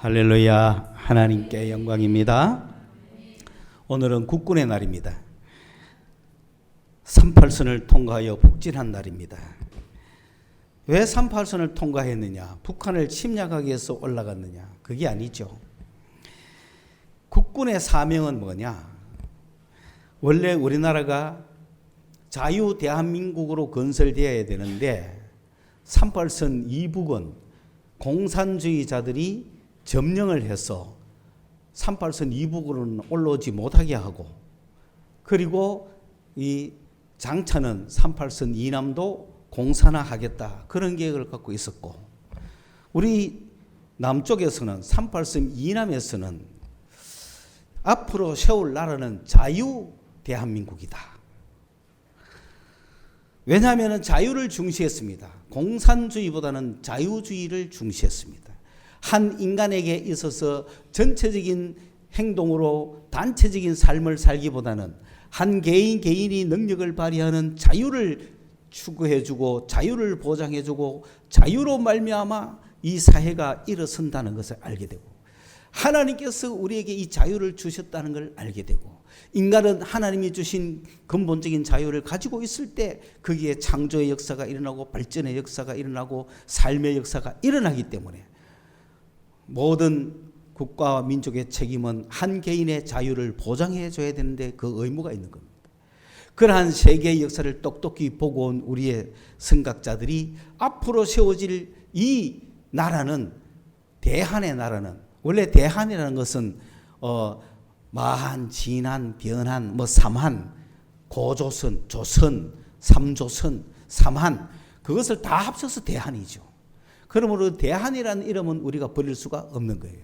할렐루야, 하나님께 영광입니다. 오늘은 국군의 날입니다. 38선을 통과하여 북진한 날입니다. 왜 38선을 통과했느냐? 북한을 침략하기 위해서 올라갔느냐? 그게 아니죠. 국군의 사명은 뭐냐? 원래 우리나라가 자유 대한민국으로 건설되어야 되는데 38선 이북은 공산주의자들이 점령을 해서 38선 이북으로는 올라오지 못하게 하고, 그리고 이 장차는 38선 이남도 공산화하겠다, 그런 계획을 갖고 있었고, 우리 남쪽에서는 38선 이남에서는 앞으로 세울 나라는 자유 대한민국이다. 왜냐하면 자유를 중시했습니다. 공산주의보다는 자유주의를 중시했습니다. 한 인간에게 있어서 전체적인 행동으로 단체적인 삶을 살기보다는 한 개인이 능력을 발휘하는 자유를 추구해주고 자유를 보장해주고 자유로 말미암아 이 사회가 일어선다는 것을 알게 되고, 하나님께서 우리에게 이 자유를 주셨다는 걸 알게 되고, 인간은 하나님이 주신 근본적인 자유를 가지고 있을 때 거기에 창조의 역사가 일어나고 발전의 역사가 일어나고 삶의 역사가 일어나기 때문에 모든 국가와 민족의 책임은 한 개인의 자유를 보장해 줘야 되는데 그 의무가 있는 겁니다. 그러한 세계의 역사를 똑똑히 보고 온 우리의 선각자들이 앞으로 세워질 이 나라는, 대한의 나라는, 원래 대한이라는 것은 마한, 진한, 변한, 삼한, 고조선, 조선, 삼조선, 삼한, 그것을 다 합쳐서 대한이죠. 그러므로 대한이라는 이름은 우리가 버릴 수가 없는 거예요.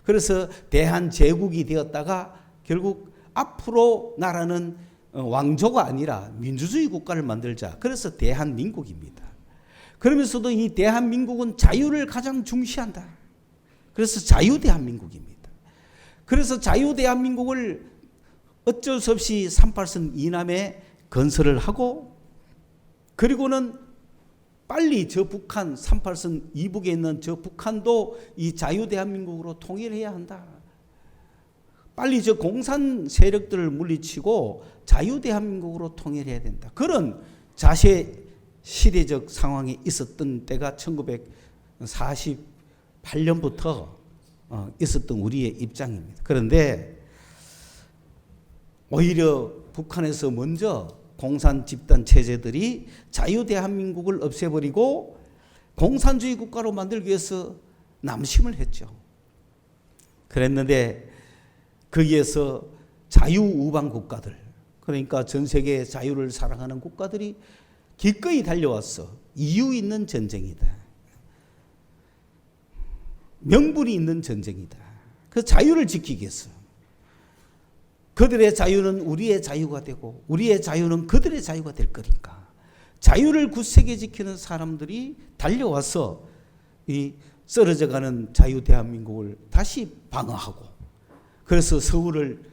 그래서 대한제국이 되었다가 결국 앞으로 나라는 왕조가 아니라 민주주의 국가를 만들자. 그래서 대한민국입니다. 그러면서도 이 대한민국은 자유를 가장 중시한다. 그래서 자유대한민국입니다. 그래서 자유대한민국을 어쩔 수 없이 38선 이남에 건설을 하고, 그리고는 빨리 저 북한 38선 이북에 있는 저 북한도 이 자유대한민국으로 통일해야 한다. 빨리 저 공산 세력들을 물리치고 자유대한민국으로 통일해야 된다. 그런 자세 시대적 상황이 있었던 때가 1948년부터 있었던 우리의 입장입니다. 그런데 오히려 북한에서 먼저 공산 집단 체제들이 자유대한민국을 없애버리고 공산주의 국가로 만들기 위해서 남심을 했죠. 그랬는데 거기에서 자유우방 국가들, 그러니까 전 세계의 자유를 사랑하는 국가들이 기꺼이 달려왔어. 이유 있는 전쟁이다. 명분이 있는 전쟁이다. 그 자유를 지키기 위해서. 그들의 자유는 우리의 자유가 되고 우리의 자유는 그들의 자유가 될 거니까 자유를 굳세게 지키는 사람들이 달려와서 이 쓰러져가는 자유 대한민국을 다시 방어하고, 그래서 서울을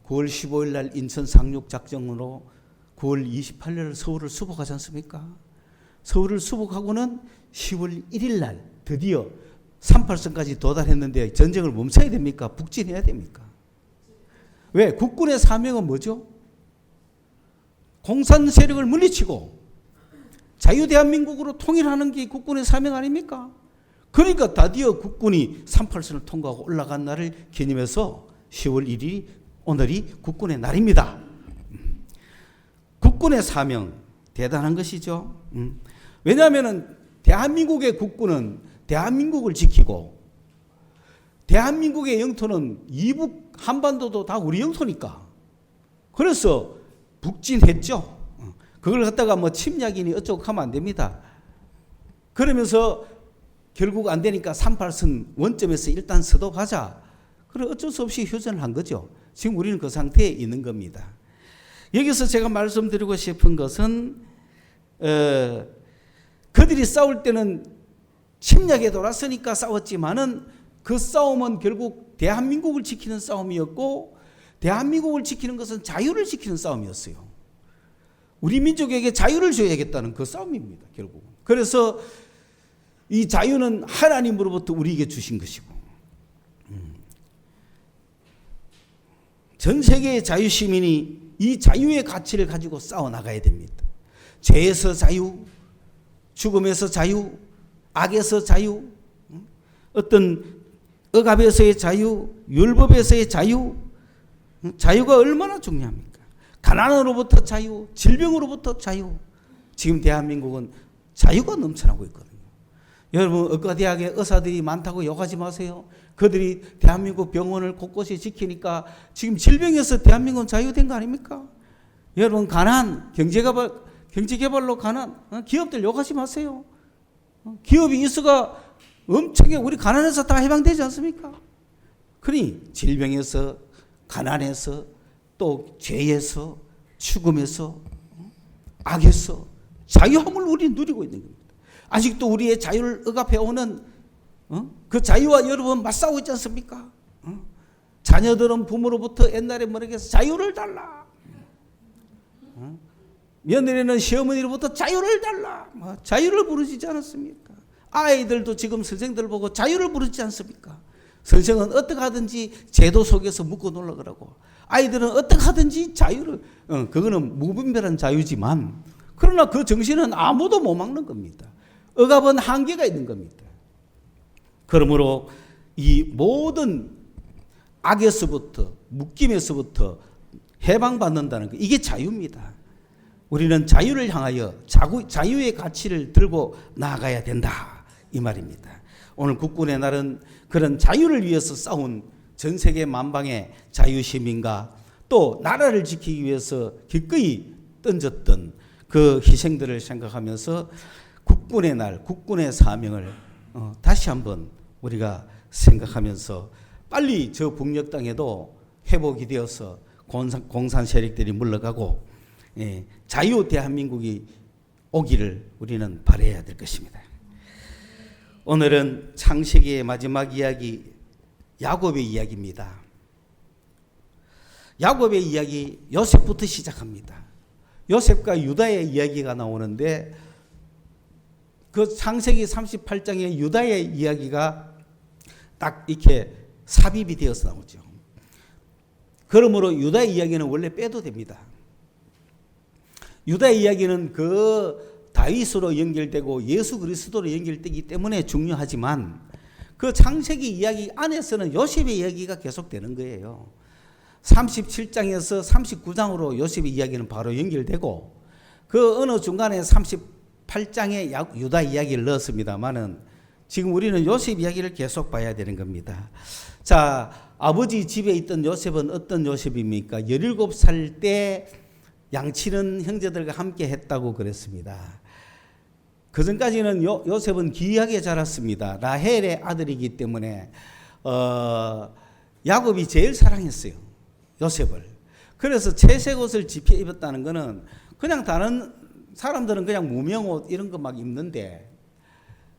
9월 15일 날 인천 상륙 작전으로 9월 28일 서울을 수복하지 않습니까? 서울을 수복하고는 10월 1일 날 드디어 38선까지 도달했는데 전쟁을 멈춰야 됩니까? 북진해야 됩니까? 왜? 국군의 사명은 뭐죠? 공산 세력을 물리치고 자유대한민국으로 통일하는 게 국군의 사명 아닙니까? 그러니까 드디어 국군이 38선을 통과하고 올라간 날을 기념해서 10월 1일이 오늘이 국군의 날입니다. 국군의 사명 대단한 것이죠. 왜냐하면 대한민국의 국군은 대한민국을 지키고, 대한민국의 영토는 이북 한반도도 다 우리 영토니까, 그래서 북진했죠. 그걸 갖다가 침략이니 어쩌고 하면 안 됩니다. 그러면서 결국 안 되니까 38선 원점에서 일단 서독하자. 그래 어쩔 수 없이 휴전을 한 거죠. 지금 우리는 그 상태에 있는 겁니다. 여기서 제가 말씀드리고 싶은 것은 그들이 싸울 때는 침략에 돌았으니까 싸웠지만은 그 싸움은 결국 대한민국을 지키는 싸움이었고, 대한민국을 지키는 것은 자유를 지키는 싸움이었어요. 우리 민족에게 자유를 줘야겠다는 그 싸움입니다, 결국은. 그래서 이 자유는 하나님으로부터 우리에게 주신 것이고, 전 세계의 자유시민이 이 자유의 가치를 가지고 싸워나가야 됩니다. 죄에서 자유, 죽음에서 자유, 악에서 자유, 어떤 억압에서의 자유, 율법에서의 자유, 자유가 얼마나 중요합니까? 가난으로부터 자유, 질병으로부터 자유. 지금 대한민국은 자유가 넘쳐나고 있거든요. 여러분, 의과대학에 의사들이 많다고 욕하지 마세요. 그들이 대한민국 병원을 곳곳에 지키니까 지금 질병에서 대한민국은 자유된 거 아닙니까? 여러분, 가난, 경제개발로 가난, 기업들 욕하지 마세요. 기업이 있어가 엄청나게 우리 가난에서 다 해방되지 않습니까? 그러니 질병에서, 가난에서, 또 죄에서, 죽음에서, 악에서 자유함을 우리는 누리고 있는 겁니다. 아직도 우리의 자유를 억압해오는 그 자유와 여러분 맞싸우고 있지 않습니까? 자녀들은 부모로부터 옛날에 뭐라겠어? 자유를 달라. 며느리는 시어머니로부터 자유를 달라. 자유를 부르짖지 않았습니까? 아이들도 지금 선생들 보고 자유를 부르짖지 않습니까? 선생은 어떻게 하든지 제도 속에서 묶어 놓으려고. 아이들은 어떻게 하든지 자유를, 그거는 무분별한 자유지만, 그러나 그 정신은 아무도 못 막는 겁니다. 억압은 한계가 있는 겁니다. 그러므로 이 모든 악에서부터, 묶임에서부터 해방받는다는 것, 이게 자유입니다. 우리는 자유를 향하여 자유의 가치를 들고 나아가야 된다, 이 말입니다. 오늘 국군의 날은 그런 자유를 위해서 싸운 전 세계 만방의 자유시민과 또 나라를 지키기 위해서 기꺼이 던졌던 그 희생들을 생각하면서 국군의 날, 국군의 사명을 다시 한번 우리가 생각하면서 빨리 저 북녘 땅에도 회복이 되어서 공산 세력들이 물러가고 자유 대한민국이 오기를 우리는 바라야 될 것입니다. 오늘은 창세기의 마지막 이야기, 야곱의 이야기입니다. 야곱의 이야기, 요셉부터 시작합니다. 요셉과 유다의 이야기가 나오는데 그 창세기 38장의 유다의 이야기가 딱 이렇게 삽입이 되어서 나오죠. 그러므로 유다의 이야기는 원래 빼도 됩니다. 유다의 이야기는 그 다윗으로 연결되고 예수 그리스도로 연결되기 때문에 중요하지만 그 창세기 이야기 안에서는 요셉의 이야기가 계속되는 거예요. 37장에서 39장으로 요셉의 이야기는 바로 연결되고 그 어느 중간에 38장에 유다 이야기를 넣었습니다만은 지금 우리는 요셉 이야기를 계속 봐야 되는 겁니다. 자, 아버지 집에 있던 요셉은 어떤 요셉입니까? 17살 때 양치는 형제들과 함께 했다고 그랬습니다. 그 전까지는 요셉은 기이하게 자랐습니다. 라헬의 아들이기 때문에 야곱이 제일 사랑했어요, 요셉을. 그래서 채색 옷을 집혀 입었다는 것은 그냥 다른 사람들은 그냥 무명옷 이런 거 막 입는데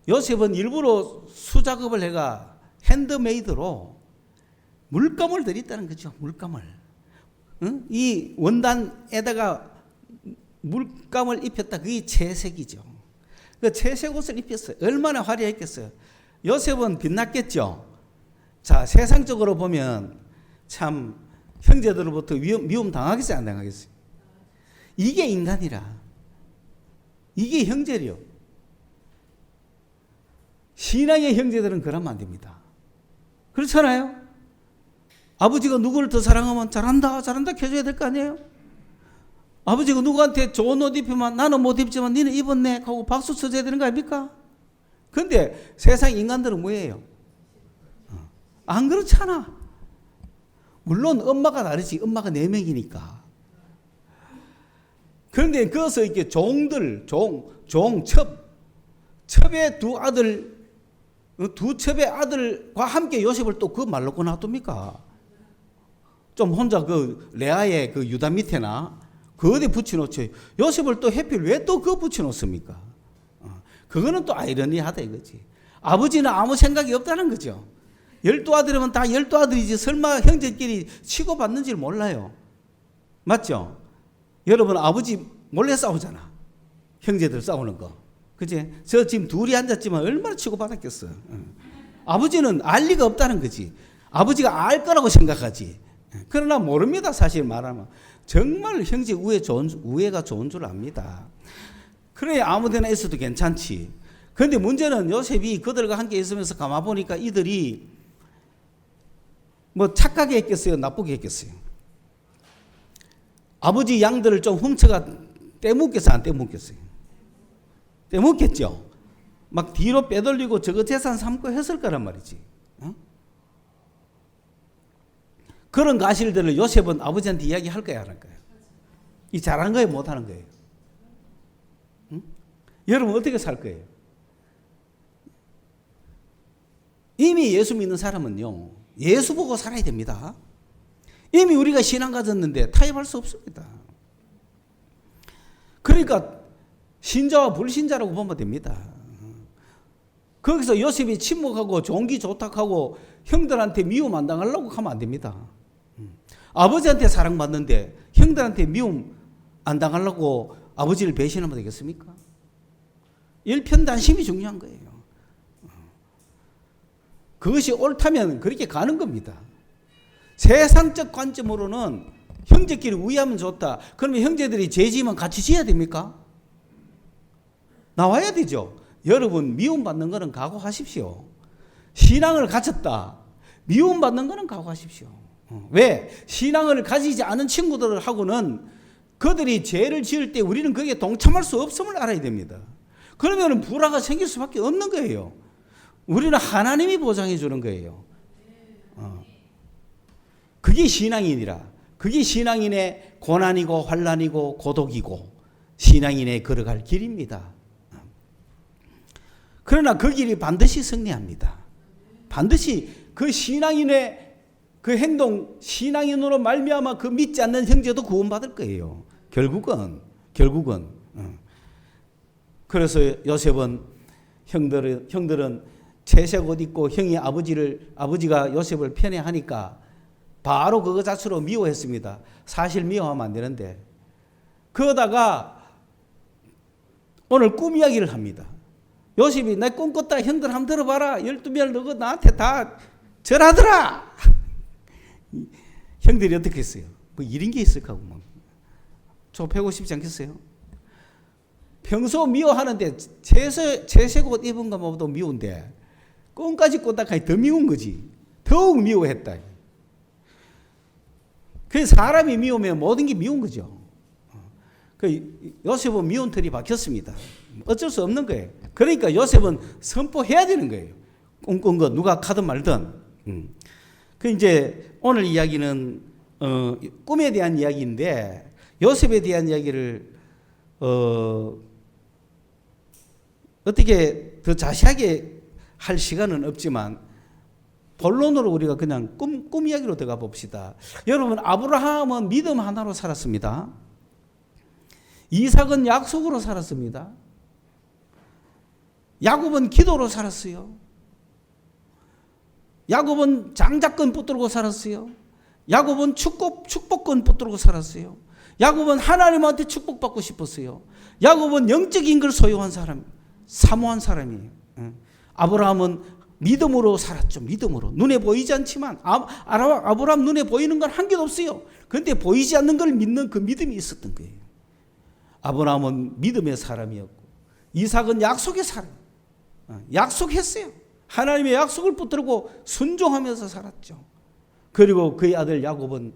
요셉은 일부러 수작업을 해가 핸드메이드로 물감을 들였다는 거죠. 물감을. 이 원단에다가 물감을 입혔다. 그게 채색이죠. 그 채색 옷을 입혔어요. 얼마나 화려했겠어요. 요셉은 빛났겠죠. 자, 세상적으로 보면 참 형제들로부터 미움 당하겠어요, 안 당하겠어요? 이게 인간이라. 이게 형제려. 신앙의 형제들은 그러면 안 됩니다. 그렇잖아요? 아버지가 누구를 더 사랑하면 잘한다 해줘야 될 거 아니에요? 아버지가 누구한테 좋은 옷 입히면 나는 못 입지만 니는 입었네 하고 박수 쳐줘야 되는 거 아닙니까? 근데 세상 인간들은 뭐예요? 안 그렇잖아. 물론 엄마가 다르지. 엄마가 4명이니까. 그런데 거기서 이렇게 첩의 두 첩의 아들과 함께 요셉을 또 그 말로 놔둡니까? 좀 혼자 그 레아의 그 유다 밑에나 그 어디 붙여놓죠. 요셉을 또 해필 왜 또 그거 붙여놓습니까? 그거는 또 아이러니하다 이거지. 아버지는 아무 생각이 없다는 거죠. 12아들이면 다 12아들이지 설마 형제끼리 치고받는지를 몰라요. 맞죠? 여러분 아버지 몰래 싸우잖아. 형제들 싸우는 거. 그치? 저 지금 둘이 앉았지만 얼마나 치고받았겠어요. 아버지는 알 리가 없다는 거지. 아버지가 알 거라고 생각하지. 그러나 모릅니다. 사실 말하면. 정말 형제 우애가 좋은 줄 압니다. 그래 아무데나 있어도 괜찮지. 그런데 문제는 요셉이 그들과 함께 있으면서 가만 보니까 이들이 뭐 착하게 했겠어요? 나쁘게 했겠어요? 아버지 양들을 좀 훔쳐가 떼먹겠어요? 안 떼먹겠어요? 떼먹겠죠? 막 뒤로 빼돌리고 저거 재산 삼고 했을 거란 말이지. 어? 그런 가실들을 요셉은 아버지한테 이야기할 거야, 안 할 거야? 이 잘한 거예요, 못하는 거예요? 응? 여러분 어떻게 살 거예요? 이미 예수 믿는 사람은요, 예수 보고 살아야 됩니다. 이미 우리가 신앙 가졌는데 타협할 수 없습니다. 그러니까 신자와 불신자라고 보면 됩니다. 거기서 요셉이 침묵하고 종기 조탁하고 형들한테 미움 안 당하려고 하면 안 됩니다. 아버지한테 사랑받는데 형들한테 미움 안 당하려고 아버지를 배신하면 되겠습니까? 일편단심이 중요한 거예요. 그것이 옳다면 그렇게 가는 겁니다. 세상적 관점으로는 형제끼리 우애하면 좋다. 그러면 형제들이 죄 지으면 같이 지어야 됩니까? 나와야 되죠. 여러분 미움받는 거는 각오하십시오. 신앙을 가졌다. 미움받는 거는 각오하십시오. 왜? 신앙을 가지지 않은 친구들하고는 그들이 죄를 지을 때 우리는 거기에 동참할 수 없음을 알아야 됩니다. 그러면 불화가 생길 수밖에 없는 거예요. 우리는 하나님이 보장해 주는 거예요. 그게 신앙인이라. 그게 신앙인의 고난이고 환난이고 고독이고 신앙인의 걸어갈 길입니다. 그러나 그 길이 반드시 승리합니다. 반드시 그 신앙인의 그 행동, 신앙인으로 말미암아 그 믿지 않는 형제도 구원받을 거예요. 결국은. 그래서 요셉은 형들은 채색 옷 입고 형이 아버지가 요셉을 편애하니까 바로 그거 자체로 미워했습니다. 사실 미워하면 안 되는데. 그러다가 오늘 꿈 이야기를 합니다. 요셉이 내 꿈 꿨다 형들 한번 들어봐라. 12명 너가 나한테 다 절하더라. 형들이 어떻게 했어요? 뭐 이런 게 있을까? 뭐. 좁히고 싶지 않겠어요? 평소 미워하는데 채색 옷 입은 것보다 미운데 꿈까지 꿨다가 더 미운 거지. 더욱 미워했다. 그래서 사람이 미우면 모든 게 미운 거죠. 요셉은 미운 털이 박혔습니다. 어쩔 수 없는 거예요. 그러니까 요셉은 선포해야 되는 거예요. 꿈꾼 거 누가 가든 말든. 그 이제 오늘 이야기는 꿈에 대한 이야기인데 요셉에 대한 이야기를 어떻게 더 자세하게 할 시간은 없지만 본론으로 우리가 그냥 꿈 이야기로 들어가 봅시다. 여러분 아브라함은 믿음 하나로 살았습니다. 이삭은 약속으로 살았습니다. 야곱은 기도로 살았어요. 야곱은 장자권 붙들고 살았어요. 야곱은 축복권 붙들고 살았어요. 야곱은 하나님한테 축복받고 싶었어요. 야곱은 영적인 걸 소유한 사람, 사모한 사람이에요. 아브라함은 믿음으로 살았죠. 믿음으로. 눈에 보이지 않지만 아브라함 눈에 보이는 건 한 개도 없어요. 그런데 보이지 않는 걸 믿는 그 믿음이 있었던 거예요. 아브라함은 믿음의 사람이었고 이삭은 약속의 사람. 약속했어요. 하나님의 약속을 붙들고 순종하면서 살았죠. 그리고 그의 아들 야곱은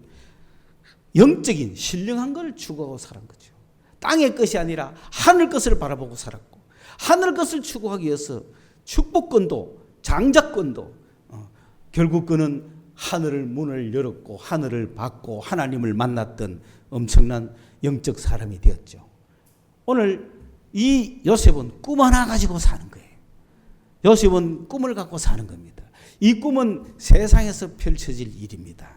영적인 신령한 걸 추구하고 살은 거죠. 땅의 것이 아니라 하늘 것을 바라보고 살았고 하늘 것을 추구하기 위해서 축복권도 장자권도 결국 그는 하늘을 문을 열었고 하늘을 받고 하나님을 만났던 엄청난 영적 사람이 되었죠. 오늘 이 요셉은 꿈 하나 가지고 사는 거예요. 요셉은 꿈을 갖고 사는 겁니다. 이 꿈은 세상에서 펼쳐질 일입니다.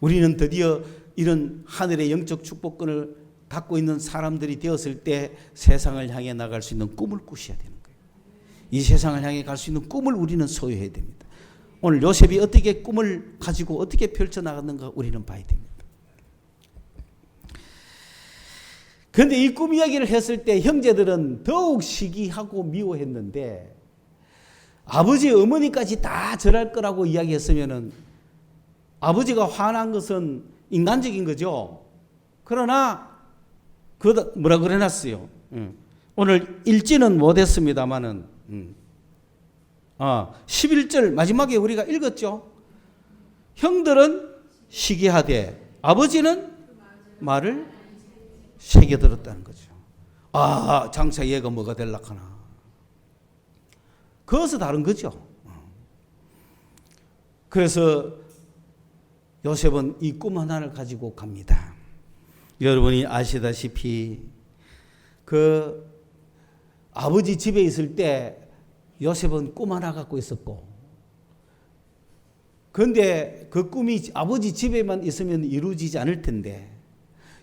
우리는 드디어 이런 하늘의 영적 축복권을 갖고 있는 사람들이 되었을 때 세상을 향해 나갈 수 있는 꿈을 꾸셔야 되는 거예요. 이 세상을 향해 갈 수 있는 꿈을 우리는 소유해야 됩니다. 오늘 요셉이 어떻게 꿈을 가지고 어떻게 펼쳐나갔는가 우리는 봐야 됩니다. 그런데 이 꿈 이야기를 했을 때 형제들은 더욱 시기하고 미워했는데 아버지 어머니까지 다 절할 거라고 이야기했으면은 아버지가 화난 것은 인간적인 거죠. 그러나 그 뭐라 그래놨어요. 오늘 읽지는 못했습니다만은 11절 마지막에 우리가 읽었죠. 형들은 시기하되 아버지는 말을 새겨들었다는 거죠. 장차 얘가 뭐가 될락하나. 그것은 다른 거죠. 그래서 요셉은 이 꿈 하나를 가지고 갑니다. 여러분이 아시다시피 그 아버지 집에 있을 때 요셉은 꿈 하나 갖고 있었고, 그런데 그 꿈이 아버지 집에만 있으면 이루어지지 않을 텐데,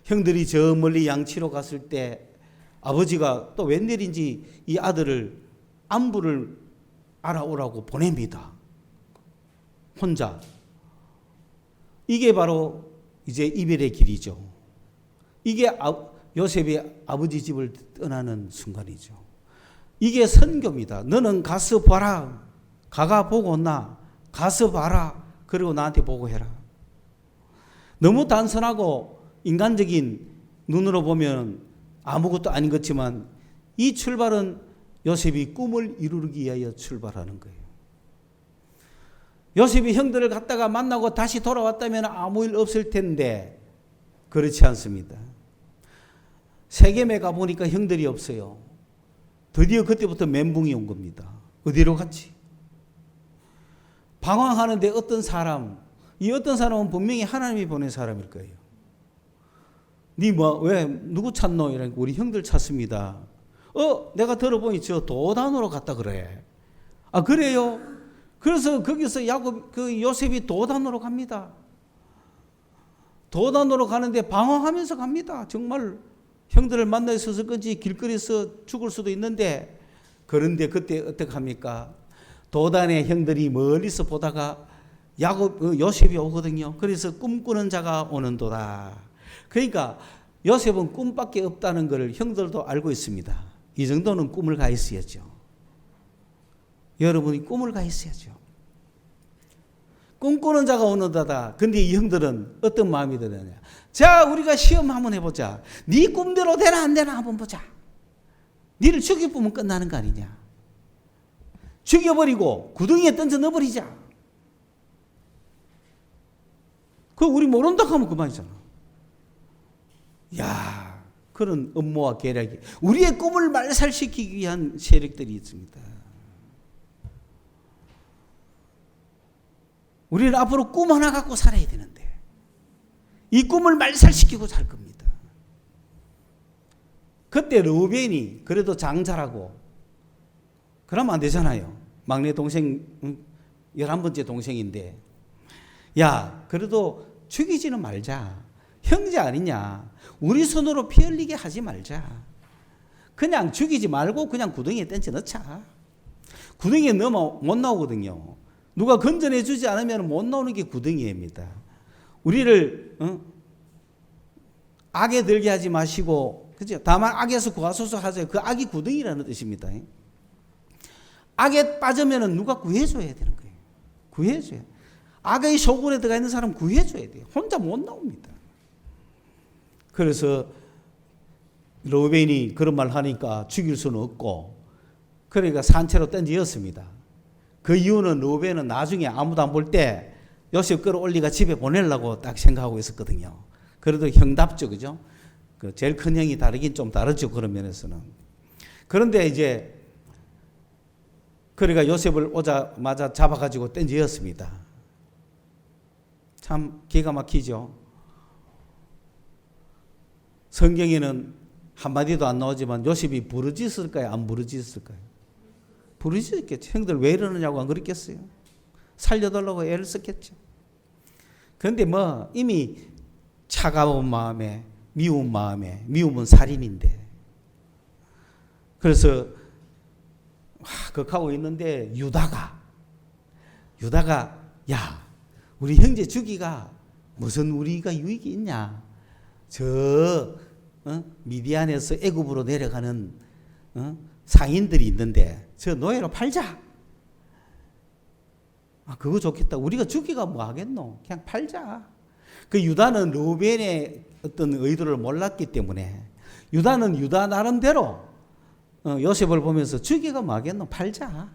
형들이 저 멀리 양치로 갔을 때 아버지가 또 웬일인지 이 아들을 안부를 알아오라고 보냅니다. 혼자. 이게 바로 이제 이별의 길이죠. 이게 요셉이 아버지 집을 떠나는 순간이죠. 이게 선교입니다. 너는 가서 봐라. 가가 보고 온나. 가서 봐라. 그리고 나한테 보고해라. 너무 단순하고 인간적인 눈으로 보면 아무것도 아닌 것지만 이 출발은 요셉이 꿈을 이루기 위하여 출발하는 거예요. 요셉이 형들을 갔다가 만나고 다시 돌아왔다면 아무 일 없을 텐데 그렇지 않습니다. 세겜에 가보니까 형들이 없어요. 드디어 그때부터 멘붕이 온 겁니다. 어디로 갔지? 방황하는데 어떤 사람, 이 어떤 사람은 분명히 하나님이 보낸 사람일 거예요. 왜 누구 찾노? 이러니까 우리 형들 찾습니다. 내가 들어보니 저 도단으로 갔다 그래. 그래요? 그래서 거기서 요셉이 도단으로 갑니다. 도단으로 가는데 방황하면서 갑니다. 정말 형들을 만나 있어서 건지 길거리에서 죽을 수도 있는데, 그런데 그때 어떻게 합니까? 도단의 형들이 멀리서 보다가 요셉이 오거든요. 그래서 꿈꾸는 자가 오는도다. 그러니까 요셉은 꿈밖에 없다는 걸 형들도 알고 있습니다. 이 정도는 꿈을 가 있어야죠. 여러분이 꿈을 가 있어야죠. 꿈꾸는 자가 오는다다. 근데 이 형들은 어떤 마음이 드느냐. 자, 우리가 시험 한번 해보자. 네 꿈대로 되나 안 되나 한번 보자. 니를 죽여보면 끝나는 거 아니냐. 죽여버리고 구덩이에 던져 넣어버리자. 그거 우리 모른다고 하면 그만이잖아. 야, 그런 음모와 계략이 우리의 꿈을 말살시키기 위한 세력들이 있습니다. 우리는 앞으로 꿈 하나 갖고 살아야 되는데 이 꿈을 말살시키고 살 겁니다. 그때 르우벤이 그래도 장자라고 그러면 안 되잖아요. 막내 동생 11번째 동생인데, 야, 그래도 죽이지는 말자. 형제 아니냐. 우리 손으로 피 흘리게 하지 말자. 그냥 죽이지 말고 그냥 구덩이에 던져 넣자. 구덩이에 넣으면 못 나오거든요. 누가 건져내 주지 않으면 못 나오는 게 구덩이입니다. 우리를 악에 들게 하지 마시고, 그죠? 다만 악에서 구하소서 하세요. 그 악이 구덩이라는 뜻입니다. 악에 빠지면 누가 구해줘야 되는 거예요. 구해줘야. 악의 소굴에 들어가 있는 사람 구해줘야 돼요. 혼자 못 나옵니다. 그래서 르우벤이 그런 말 하니까 죽일 수는 없고, 그러니까 산채로 던지었습니다. 그 이유는 르우벤은 나중에 아무도 안 볼 때 요셉 끌어올리가 집에 보내려고 딱 생각하고 있었거든요. 그래도 형답죠, 그죠? 그 제일 큰 형이 다르긴 좀 다르죠, 그런 면에서는. 그런데 이제 그러니까 요셉을 오자마자 잡아가지고 던지었습니다. 참 기가 막히죠. 성경에는 한마디도 안 나오지만 요셉이 부르짖었을까요? 안 부르짖었을까요? 부르짖었겠죠. 형들 왜 이러느냐고 안 그랬겠어요? 살려달라고 애를 썼겠죠. 그런데 이미 차가운 마음에, 미움은 살인인데. 그래서 그렇게 있는데 유다가 야, 우리 형제 죽이가 무슨 우리가 유익이 있냐. 미디안에서 애굽으로 내려가는 상인들이 있는데 저 노예로 팔자. 그거 좋겠다. 우리가 주기가 뭐 하겠노? 그냥 팔자. 그 유다는 르우벤의 어떤 의도를 몰랐기 때문에 유다는 유다 나름대로 요셉을 보면서 주기가 뭐 하겠노? 팔자.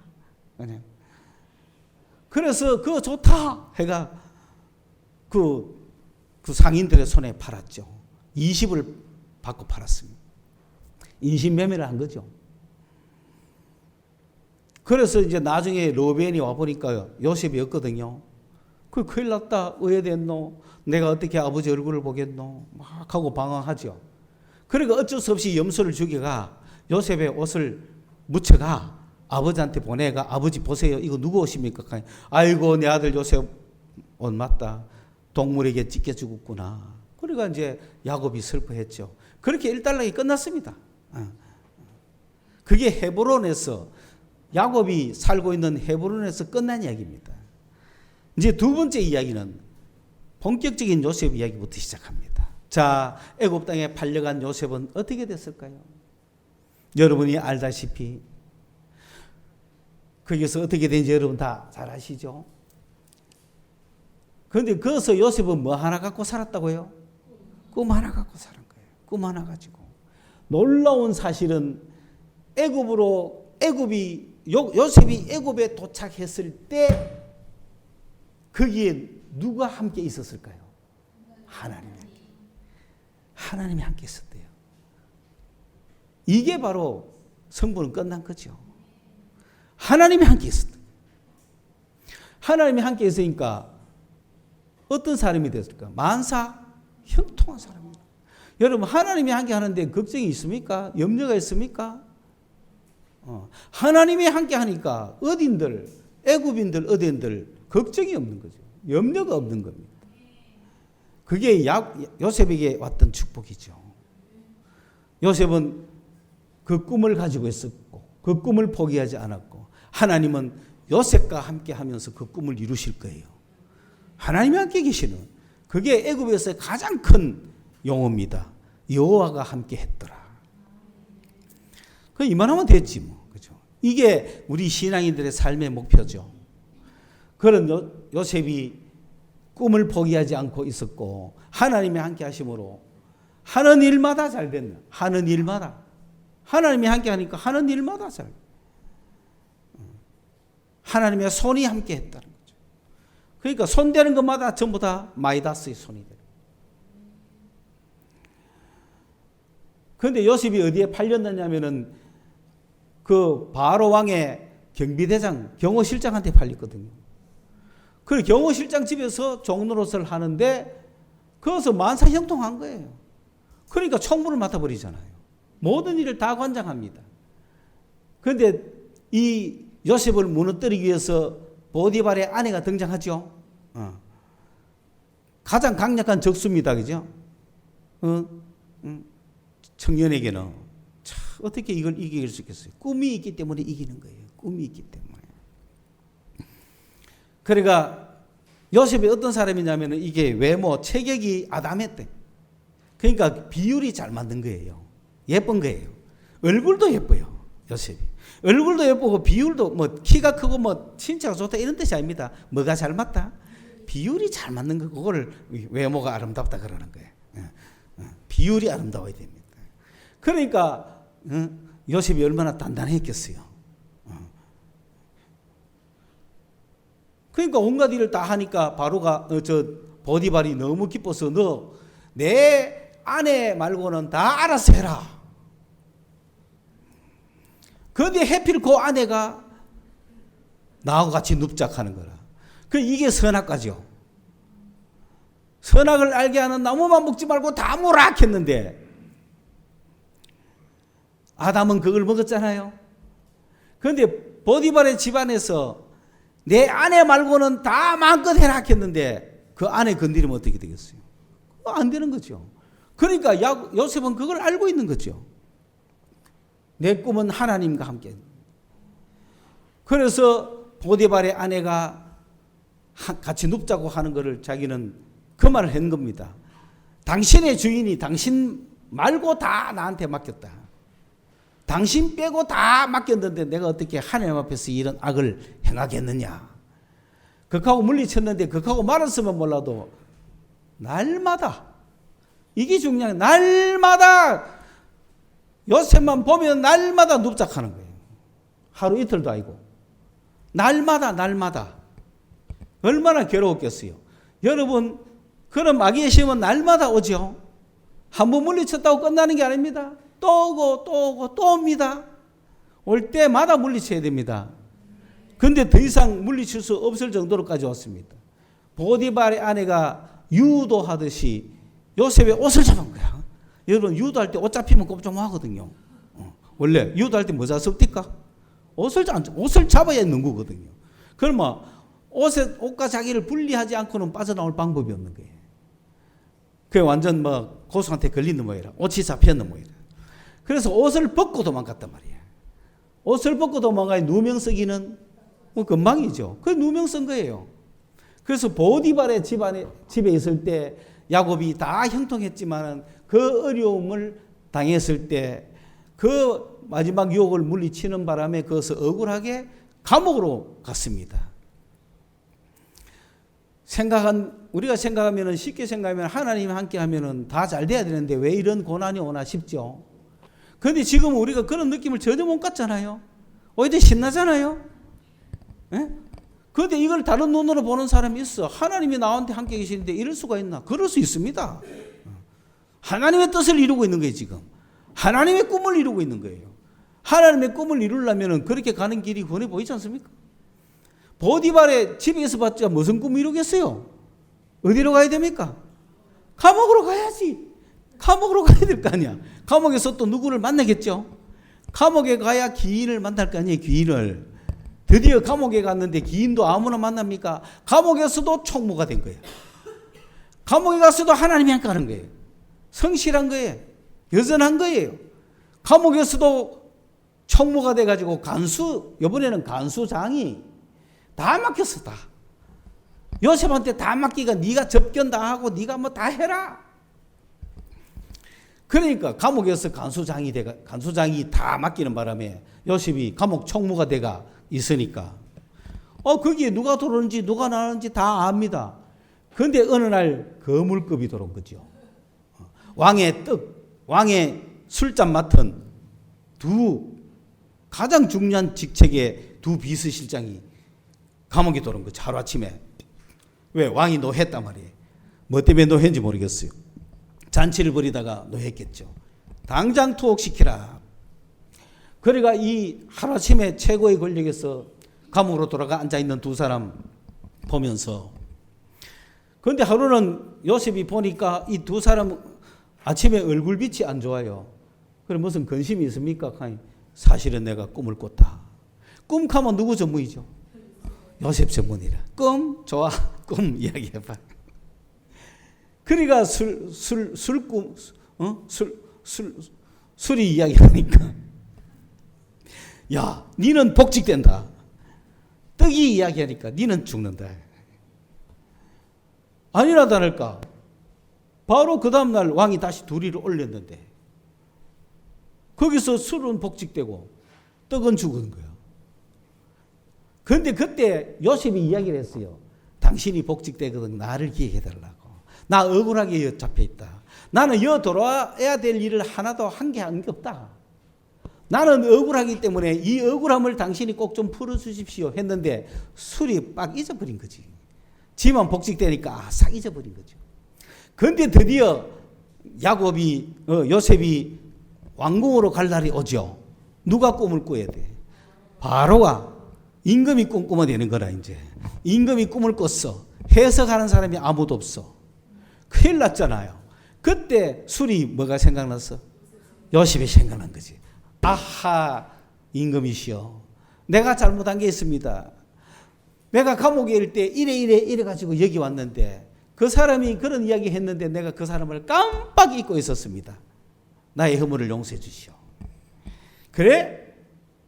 그래서 그거 좋다 해가 그 상인들의 손에 팔았죠. 20을 받고 팔았습니다. 인신매매를 한 거죠. 그래서 이제 나중에 르우벤이 와보니까 요셉이 없거든요. 그 큰일 났다. 왜 됐노? 내가 어떻게 아버지 얼굴을 보겠노? 막 하고 방황하죠. 그러니까 어쩔 수 없이 염소를 죽여가 요셉의 옷을 묻혀가 아버지한테 보내가 아버지 보세요. 이거 누구 옷입니까? 아이고 내 아들 요셉 옷 맞다. 동물에게 찢겨 죽었구나. 그러니까 이제 야곱이 슬퍼했죠. 그렇게 일단락이 끝났습니다. 그게 헤브론에서 야곱이 살고 있는 헤브론에서 끝난 이야기입니다. 이제 두 번째 이야기는 본격적인 요셉 이야기부터 시작합니다. 자, 애굽 땅에 팔려간 요셉은 어떻게 됐을까요? 여러분이 알다시피 거기서 어떻게 된지 여러분 다 잘 아시죠? 그런데 거기서 요셉은 뭐 하나 갖고 살았다고요? 꿈 하나 갖고 사는 거예요. 꿈 하나 가지고. 놀라운 사실은 요셉이 애굽에 도착했을 때 거기에 누가 함께 있었을까요? 하나님이 함께 있었대요. 이게 바로 성부는 끝난 거죠. 하나님이 함께 있었다. 하나님이 함께 있으니까 어떤 사람이 됐을까? 만사 형통한 사람입니다. 여러분 하나님이 함께 하는데 걱정이 있습니까? 염려가 있습니까? 하나님이 함께 하니까 어딘들 애굽인들 어딘들 걱정이 없는 거죠. 염려가 없는 겁니다. 그게 요셉에게 왔던 축복이죠. 요셉은 그 꿈을 가지고 있었고 그 꿈을 포기하지 않았고 하나님은 요셉과 함께 하면서 그 꿈을 이루실 거예요. 하나님이 함께 계시는 그게 애굽에서의 가장 큰 용어입니다. 여호와가 함께 했더라. 그 이만하면 됐지 뭐. 그죠? 이게 우리 신앙인들의 삶의 목표죠. 그런 요셉이 꿈을 포기하지 않고 있었고 하나님이 함께 하심으로 하는 일마다 잘 됐나? 하는 일마다. 하나님이 함께 하니까 하는 일마다 잘. 하나님의 손이 함께 했다는 거죠. 그러니까 손대는 것마다 전부 다 마이다스의 손이 돼요. 그런데 요셉이 어디에 팔렸느냐면은 그 바로 왕의 경비대장, 경호실장한테 팔렸거든요. 그 경호실장 집에서 종노릇을 하는데 거기서 만사 형통한 거예요. 그러니까 총무를 맡아버리잖아요. 모든 일을 다 관장합니다. 그런데 이 요셉을 무너뜨리기 위해서 보디발의 아내가 등장하죠. 가장 강력한 적수입니다. 그죠? 청년에게는 어떻게 이걸 이길 수 있겠어요? 꿈이 있기 때문에 이기는 거예요. 꿈이 있기 때문에. 그러니까 요셉이 어떤 사람이냐면 이게 외모, 체격이 아담했대. 그러니까 비율이 잘 맞는 거예요. 예쁜 거예요. 얼굴도 예뻐요. 요셉이. 얼굴도 예쁘고 비율도 뭐 키가 크고 뭐 신체가 좋다 이런 뜻이 아닙니다. 뭐가 잘 맞다? 비율이 잘 맞는 거 그거를 외모가 아름답다 그러는 거예요. 비율이 아름다워야 됩니다. 그러니까 요셉이 얼마나 단단했겠어요. 그러니까 온갖 일을 다 하니까 바로가 보디발이 너무 기뻐서 너 내 아내 말고는 다 알아서 해라. 그런데 해필 그 아내가 나하고 같이 눕작하는 거라. 그 이게 선악과죠. 선악을 알게 하는 나무만 먹지 말고 다 먹으라 했는데 아담은 그걸 먹었잖아요. 그런데 보디발의 집안에서 내 아내 말고는 다 마음껏 해라 했는데 그 아내 건드리면 어떻게 되겠어요? 안 되는 거죠. 그러니까 요셉은 그걸 알고 있는 거죠. 내 꿈은 하나님과 함께. 그래서 보디발의 아내가 같이 눕자고 하는 것을 자기는 그 말을 한 겁니다. 당신의 주인이 당신 말고 다 나한테 맡겼다. 당신 빼고 다 맡겼는데 내가 어떻게 하나님 앞에서 이런 악을 행하겠느냐. 극하고 물리쳤는데 극하고 말았으면 몰라도 날마다 이게 중요한 날마다 요셉만 보면 날마다 눕작하는 거예요. 하루 이틀도 아니고 날마다 얼마나 괴로웠겠어요. 여러분 그런 마귀의 시험은 날마다 오죠. 한번 물리쳤다고 끝나는 게 아닙니다. 또 오고 또 오고 또 옵니다. 올 때마다 물리쳐야 됩니다. 근데 더 이상 물리칠 수 없을 정도로까지 왔습니다. 보디발의 아내가 유도하듯이 요셉의 옷을 잡은 거야. 여러분 유도할 때 옷 잡히면 꼼짝하거든요. 원래 유도할 때 뭐 잡습니까? 옷을 잡아야 있는 거거든요. 그러면 옷과 자기를 분리하지 않고는 빠져나올 방법이 없는 거예요. 그게 완전 고수한테 걸리는 모양이라 옷이 잡혔는 모양이라. 그래서 옷을 벗고 도망갔단 말이에요. 옷을 벗고 도망가야 누명 쓰기는 금방이죠. 그 누명 쓴 거예요. 그래서 보디발의 집에 있을 때 야곱이 다 형통했지만 그 어려움을 당했을 때 그 마지막 유혹을 물리치는 바람에 그것을 억울하게 감옥으로 갔습니다. 우리가 생각하면 쉽게 생각하면 하나님이 함께 하면 다 잘 돼야 되는데 왜 이런 고난이 오나 싶죠. 그런데 지금 우리가 그런 느낌을 전혀 못 갖잖아요. 오히려 신나잖아요. 그런데 이걸 다른 눈으로 보는 사람이 있어. 하나님이 나한테 함께 계시는데 이럴 수가 있나? 그럴 수 있습니다. 하나님의 뜻을 이루고 있는 거예요, 지금. 하나님의 꿈을 이루고 있는 거예요. 하나님의 꿈을 이루려면 그렇게 가는 길이 훤히 보이지 않습니까? 보디발의 집에서 봤자 무슨 꿈을 이루겠어요? 어디로 가야 됩니까? 감옥으로 가야지. 감옥으로 가야 될 거 아니야. 감옥에서 또 누구를 만나겠죠? 감옥에 가야 귀인을 만날 거 아니에요, 귀인을. 드디어 감옥에 갔는데 귀인도 아무나 만납니까? 감옥에서도 총무가 된 거예요. 감옥에 가서도 하나님이 함께 하는 거예요. 성실한 거예요. 여전한 거예요. 감옥에서도 총무가 돼가지고 이번에는 간수장이 다 맡겼어, 다. 요셉한테 다 맡기가 네가 접견 다 하고 네가 뭐 다 해라. 그러니까 감옥에서 간수장이 다 맡기는 바람에 요셉이 감옥 총무가 돼가 있으니까 거기에 누가 들어오는지 누가 나오는지 다 압니다. 그런데 어느 날 거물급이 들어온 거죠. 왕의 술잔 맡은 가장 중요한 직책의 두 비서실장이 감옥에 들어온 거죠. 하루아침에. 왜? 왕이 노했단 말이에요. 뭐 때문에 노했는지 모르겠어요. 잔치를 벌이다가 노했겠죠. 당장 투옥시키라. 그러니까 이 하루아침에 최고의 권력에서 감옥으로 돌아가 앉아있는 두 사람 보면서, 그런데 하루는 요셉이 보니까 이 두 사람 아침에 얼굴빛이 안 좋아요. 그럼 무슨 근심이 있습니까? 사실은 내가 꿈을 꿨다. 꿈하면 누구 전문이죠? 요셉 전문이라. 꿈? 좋아. 꿈 이야기해봐. 그러니까 술이 이야기하니까, 야, 니는 복직된다. 떡이 이야기하니까 니는 죽는다. 아니나 다를까, 바로 그 다음날 왕이 다시 두리를 올렸는데 거기서 술은 복직되고 떡은 죽은 거예요. 그런데 그때 요셉이 이야기를 했어요. 당신이 복직되거든 나를 기억해달라고. 나 억울하게 잡혀있다. 나는 돌아와야 될 일을 하나도 한 게 없다. 나는 억울하기 때문에 이 억울함을 당신이 꼭 좀 풀어주십시오 했는데 술이 빡 잊어버린 거지. 지만 복직되니까 싹 잊어버린 거죠. 그런데 드디어 요셉이 왕궁으로 갈 날이 오죠. 누가 꿈을 꿔야 돼? 바로가. 임금이 꿈꾸면 되는 거라. 이제 임금이 꿈을 꿨어. 해석하는 사람이 아무도 없어. 큰일 났잖아요. 그때 술이 뭐가 생각났어? 요셉이 생각난 거지. 아하, 임금이시여, 내가 잘못한 게 있습니다. 내가 감옥에 있을 때 이래 가지고 여기 왔는데 그 사람이 그런 이야기 했는데 내가 그 사람을 깜빡 잊고 있었습니다. 나의 허물을 용서해 주시오. 그래?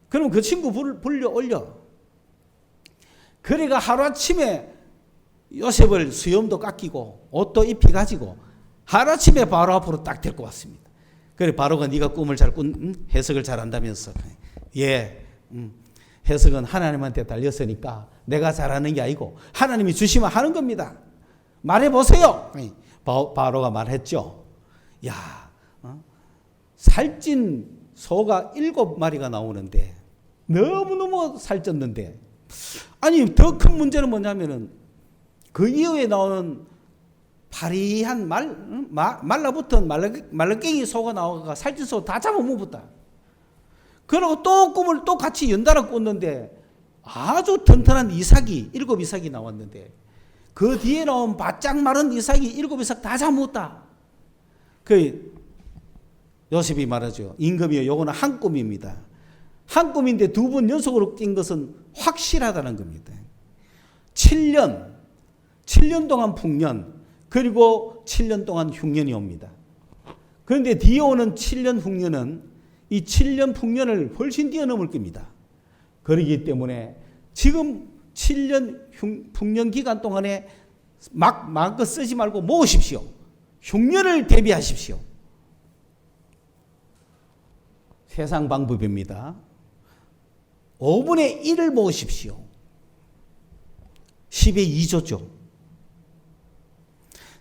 그럼 그 친구 불러 올려. 그래가 하루아침에 요셉을 수염도 깎이고 옷도 입혀가지고 하루아침에 바로 앞으로 딱 데리고 왔습니다. 그래, 바로가 네가 꿈을 잘 해석을 잘 한다면서. 예, 해석은 하나님한테 달렸으니까 내가 잘하는 게 아니고 하나님이 주시면 하는 겁니다. 말해보세요. 바로가 말했죠. 야, 살찐 소가 7마리가 나오는데 너무너무 살쪘는데, 아니 더 큰 문제는 뭐냐면은 그 이후에 나오는 파리한 말라붙은 말라깽이 소가 나오가 살찐 소 다 잡아먹었다. 그러고 또 꿈을 또 같이 연달아 꿨는데 아주 튼튼한 이삭이 7이삭이 나왔는데 그 뒤에 나온 바짝 마른 이삭이 7이삭 다 잡아먹었다. 그 요셉이 말하죠. 임금이요, 요거는 한 꿈입니다. 한 꿈인데 2번 연속으로 낀 것은 확실하다는 겁니다. 7년 동안 풍년, 그리고 7년 동안 흉년이 옵니다. 그런데 뒤에 오는 7년 흉년은 이 7년 풍년을 훨씬 뛰어넘을 겁니다. 그렇기 때문에 지금 7년 풍년 기간 동안에 마음껏 쓰지 말고 모으십시오. 흉년을 대비하십시오. 세상 방법입니다. 5분의 1을 모으십시오. 10의 2조죠.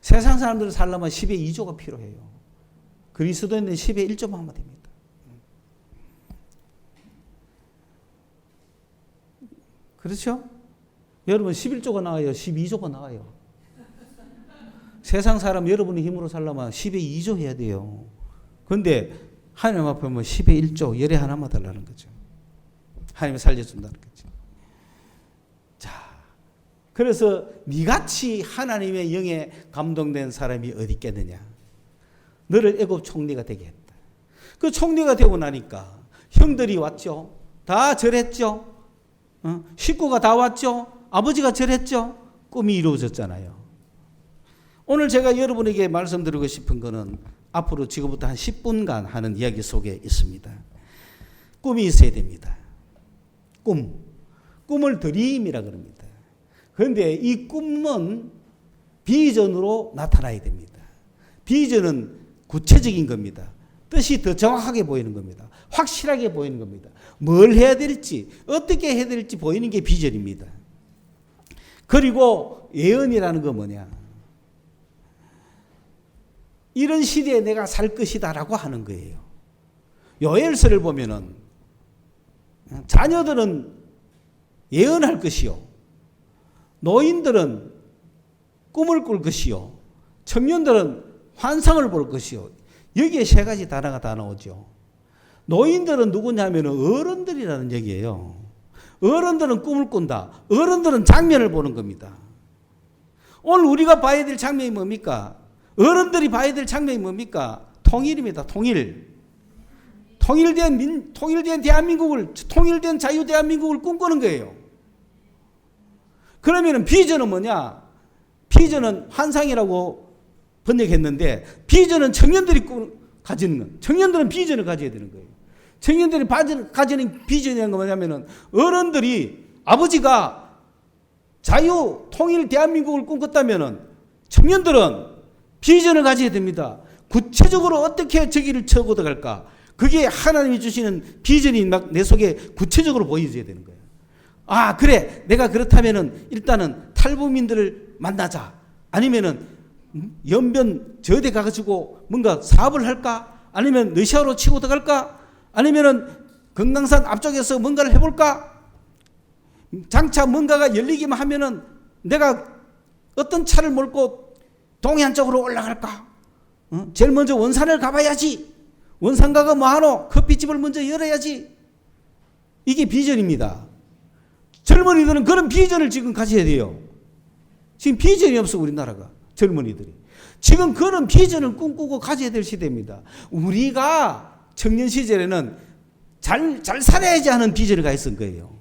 세상 사람들을 살려면 10의 2조가 필요해요. 그리스도인은 10의 1조만 하면 됩니다. 그렇죠? 여러분 11조가 나와요? 12조가 나와요? 세상 사람 여러분의 힘으로 살려면 10의 2조 해야 돼요. 그런데 하나님 앞에 보면 10의 1조, 열의 하나만 달라는 거죠. 하나님이 살려준다는 거죠. 자, 그래서 니같이 하나님의 영에 감동된 사람이 어디 있겠느냐. 너를 애굽 총리가 되게 했다. 그 총리가 되고 나니까 형들이 왔죠. 다 절했죠. 식구가 다 왔죠. 아버지가 절했죠. 꿈이 이루어졌잖아요. 오늘 제가 여러분에게 말씀드리고 싶은 것은 앞으로 지금부터 한 10분간 하는 이야기 속에 있습니다. 꿈이 있어야 됩니다. 꿈을 드림이라 그럽니다. 그런데 이 꿈은 비전으로 나타나야 됩니다. 비전은 구체적인 겁니다. 뜻이 더 정확하게 보이는 겁니다. 확실하게 보이는 겁니다. 뭘 해야 될지, 어떻게 해야 될지 보이는 게 비전입니다. 그리고 예언이라는 건 뭐냐? 이런 시대에 내가 살 것이다라고 하는 거예요. 요엘서를 보면은 자녀들은 예언할 것이요, 노인들은 꿈을 꿀 것이요, 청년들은 환상을 볼 것이요. 여기에 3가지 단어가 다 나오죠. 노인들은 누구냐면 어른들이라는 얘기예요. 어른들은 꿈을 꾼다. 어른들은 장면을 보는 겁니다. 오늘 우리가 봐야 될 장면이 뭡니까? 어른들이 봐야 될 장면이 뭡니까? 통일입니다. 통일된 대한민국을, 통일된 자유 대한민국을 꿈꾸는 거예요. 그러면 비전은 뭐냐? 비전은 환상이라고 번역했는데, 비전은 청년들이 가지는 건, 청년들은 비전을 가져야 되는 거예요. 청년들이 가지는 비전이라는 건 뭐냐면은, 어른들이, 아버지가 자유 통일 대한민국을 꿈꿨다면은 청년들은 비전을 가져야 됩니다. 구체적으로 어떻게 저기를 쳐고도 갈까? 그게 하나님이 주시는 비전이 막 내 속에 구체적으로 보여줘야 되는 거예요. 아, 그래. 내가 그렇다면은 일단은 탈북민들을 만나자. 아니면은 연변 저대 가가지고 뭔가 사업을 할까? 아니면 러시아로 치고 들어갈까? 아니면은 금강산 앞쪽에서 뭔가를 해볼까? 장차 뭔가가 열리기만 하면은 내가 어떤 차를 몰고 동해안 쪽으로 올라갈까? 제일 먼저 원산을 가봐야지. 원산 가가 뭐하노? 커피집을 먼저 열어야지. 이게 비전입니다. 젊은이들은 그런 비전을 지금 가져야 돼요. 지금 비전이 없어, 우리나라가. 젊은이들이. 지금 그런 비전을 꿈꾸고 가져야 될 시대입니다. 우리가 청년 시절에는 잘 살아야지 하는 비전을 가졌던 거예요.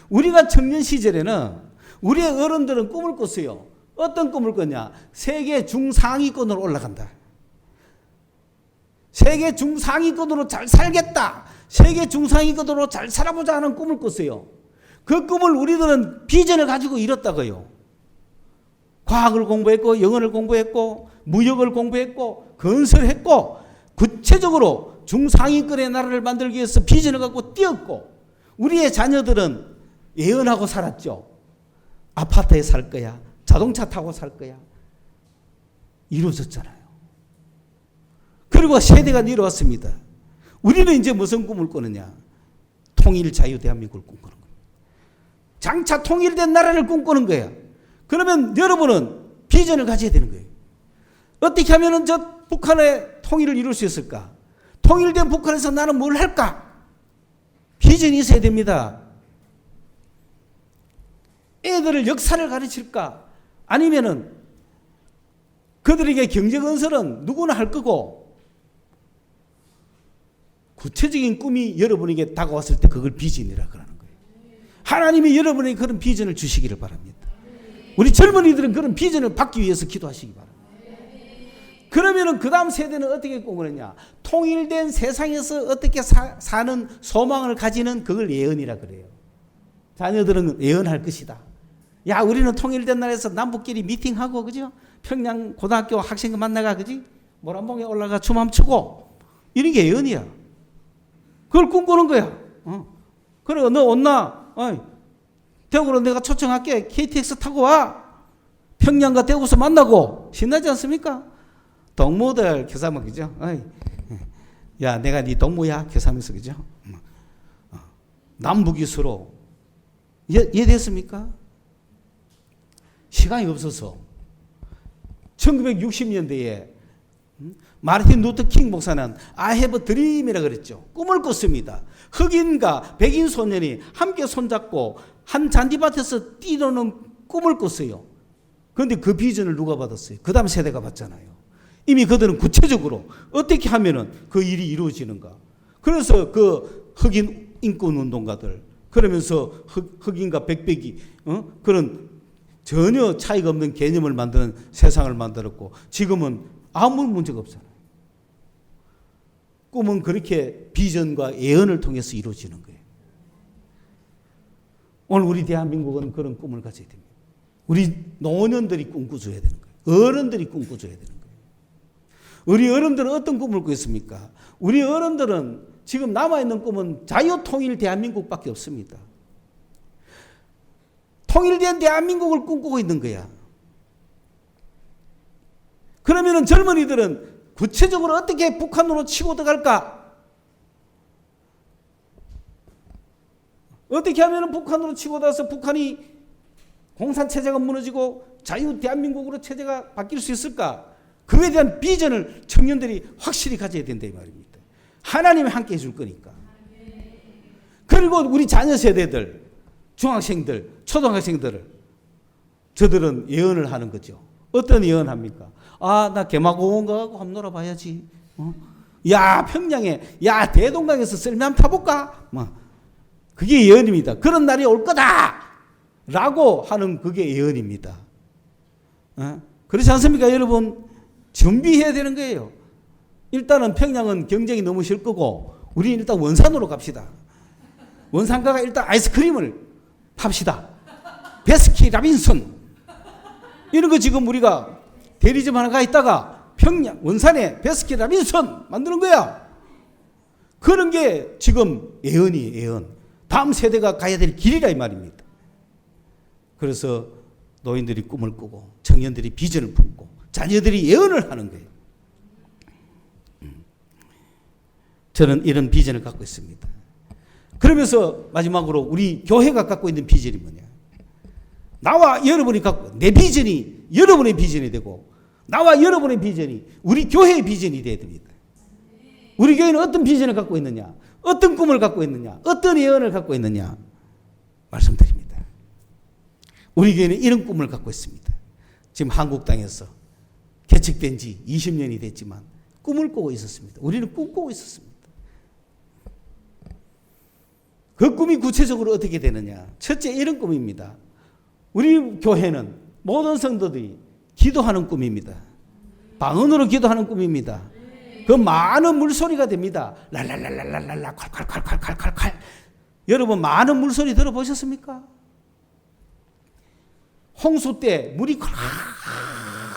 우리가 청년 시절에는 우리의 어른들은 꿈을 꿨어요. 어떤 꿈을 꿨냐? 세계 중상위권으로 올라간다. 세계 중상위권으로 잘 살겠다. 세계 중상위권으로 잘 살아보자 하는 꿈을 꿨어요. 그 꿈을 우리들은 비전을 가지고 이뤘다고요. 과학을 공부했고, 영어를 공부했고, 무역을 공부했고, 건설했고, 구체적으로 중상위권의 나라를 만들기 위해서 비전을 갖고 뛰었고, 우리의 자녀들은 예언하고 살았죠. 아파트에 살 거야. 자동차 타고 살 거야. 이루어졌잖아요. 그리고 세대가 내려왔습니다. 우리는 이제 무슨 꿈을 꾸느냐? 통일 자유 대한민국을 꿈꾸는 거예요. 장차 통일된 나라를 꿈꾸는 거예요. 그러면 여러분은 비전을 가져야 되는 거예요. 어떻게 하면 저 북한의 통일을 이룰 수 있을까? 통일된 북한에서 나는 뭘 할까? 비전이 있어야 됩니다. 애들을 역사를 가르칠까? 아니면은 그들에게 경제 건설은 누구나 할 거고 구체적인 꿈이 여러분에게 다가왔을 때 그걸 비전이라 그러는 거예요. 하나님이 여러분에게 그런 비전을 주시기를 바랍니다. 우리 젊은이들은 그런 비전을 받기 위해서 기도하시기 바랍니다. 그러면은 그 다음 세대는 어떻게 꿈꾸느냐? 통일된 세상에서 어떻게 사는 소망을 가지는 그걸 예언이라 그래요. 자녀들은 예언할 것이다. 야, 우리는 통일된 나라에서 남북끼리 미팅하고, 그죠? 평양 고등학교 학생들 만나가, 그지? 모란봉에 올라가 춤 한번 추고. 이런 게 예언이야. 그걸 꿈꾸는 거야. 그래, 너 온나? 대구로 내가 초청할게. KTX 타고 와. 평양과 대구에서 만나고. 신나지 않습니까? 동무들 교사면, 그죠? 야, 내가 네 동무야. 교사면서, 그죠? 남북이 서로. 이해됐습니까? 시간이 없어서 1960년대에 마르틴 루터 킹 목사는 I have a dream이라고 그랬죠. 꿈을 꿨습니다. 흑인과 백인 소년이 함께 손잡고 한 잔디밭에서 뛰노는 꿈을 꿨어요. 그런데 그 비전을 누가 받았어요? 그 다음 세대가 받잖아요. 이미 그들은 구체적으로 어떻게 하면은 그 일이 이루어지는가. 그래서 그 흑인 인권운동가들, 그러면서 흑인과 백백이 그런 전혀 차이가 없는 개념을 만드는 세상을 만들었고, 지금은 아무 문제가 없잖아요. 꿈은 그렇게 비전과 예언을 통해서 이루어지는 거예요. 오늘 우리 대한민국은 그런 꿈을 가져야 됩니다. 우리 노년들이 꿈꿔줘야 되는 거예요. 어른들이 꿈꿔줘야 되는 거예요. 우리 어른들은 어떤 꿈을 꾸고 있습니까? 우리 어른들은 지금 남아있는 꿈은 자유통일 대한민국밖에 없습니다. 통일된 대한민국을 꿈꾸고 있는 거야. 그러면은 젊은이들은 구체적으로 어떻게 북한으로 치고 들어갈까? 어떻게 하면 북한으로 치고 들어가서 북한이 공산체제가 무너지고 자유 대한민국으로 체제가 바뀔 수 있을까? 그에 대한 비전을 청년들이 확실히 가져야 된다 이 말입니다. 하나님이 함께 해줄 거니까. 그리고 우리 자녀 세대들, 중학생들, 초등학생들을 저들은 예언을 하는 거죠. 어떤 예언합니까? 아, 나 개마고원 가고 한번 놀아봐야지. 야, 평양에, 야, 대동강에서 썰매 한번 타볼까? 그게 예언입니다. 그런 날이 올 거다! 라고 하는 그게 예언입니다. 그렇지 않습니까, 여러분? 준비해야 되는 거예요. 일단은 평양은 경쟁이 너무 싫을 거고, 우리는 일단 원산으로 갑시다. 원산가가 일단 아이스크림을 팝시다. 베스킨 라빈슨. 이런 거 지금 우리가 대리점 하나 가 있다가 평양, 원산에 베스킨 라빈슨 만드는 거야. 그런 게 지금 예언이에요, 예언. 다음 세대가 가야 될 길이라 이 말입니다. 그래서 노인들이 꿈을 꾸고 청년들이 비전을 품고 자녀들이 예언을 하는 거예요. 저는 이런 비전을 갖고 있습니다. 그러면서 마지막으로 우리 교회가 갖고 있는 비전이 뭐냐? 나와 여러분이 갖고, 내 비전이 여러분의 비전이 되고 나와 여러분의 비전이 우리 교회의 비전이 되어야 됩니다. 우리 교회는 어떤 비전을 갖고 있느냐? 어떤 꿈을 갖고 있느냐? 어떤 예언을 갖고 있느냐? 말씀드립니다. 우리 교회는 이런 꿈을 갖고 있습니다. 지금 한국 땅에서 개척된 지 20년이 됐지만 꿈을 꾸고 있었습니다. 우리는 꿈꾸고 있었습니다. 그 꿈이 구체적으로 어떻게 되느냐? 첫째, 이런 꿈입니다. 우리 교회는 모든 성도들이 기도하는 꿈입니다. 방언으로 기도하는 꿈입니다. 그 많은 물소리가 됩니다. 랄랄랄랄랄랄라 콸콸콸콸콸콸. 여러분 많은 물소리 들어보셨습니까? 홍수 때 물이 콸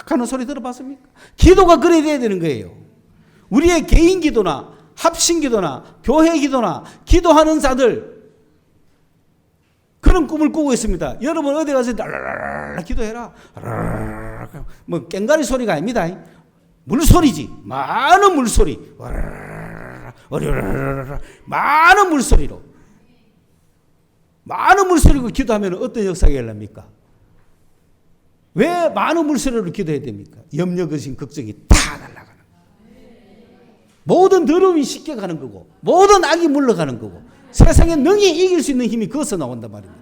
하는 소리 들어봤습니까? 기도가 그래 돼야 되는 거예요. 우리의 개인 기도나 합심 기도나 교회 기도나 기도하는 자들 그런 꿈을 꾸고 있습니다. 여러분 어디 가서 랄랄랄라 기도해라. 뭐 꽹가리 소리가 아닙니다. 물소리지. 많은 물소리. 많은 물소리로. 많은 물소리로 기도하면 어떤 역사가 일어납니까? 왜 많은 물소리로 기도해야 됩니까? 염려, 근심, 걱정이 다 날아가는 거예요. 모든 더러움이 씻겨 가는 거고, 모든 악이 물러가는 거고, 세상에 능히 이길 수 있는 힘이 거기서 나온단 말입니다.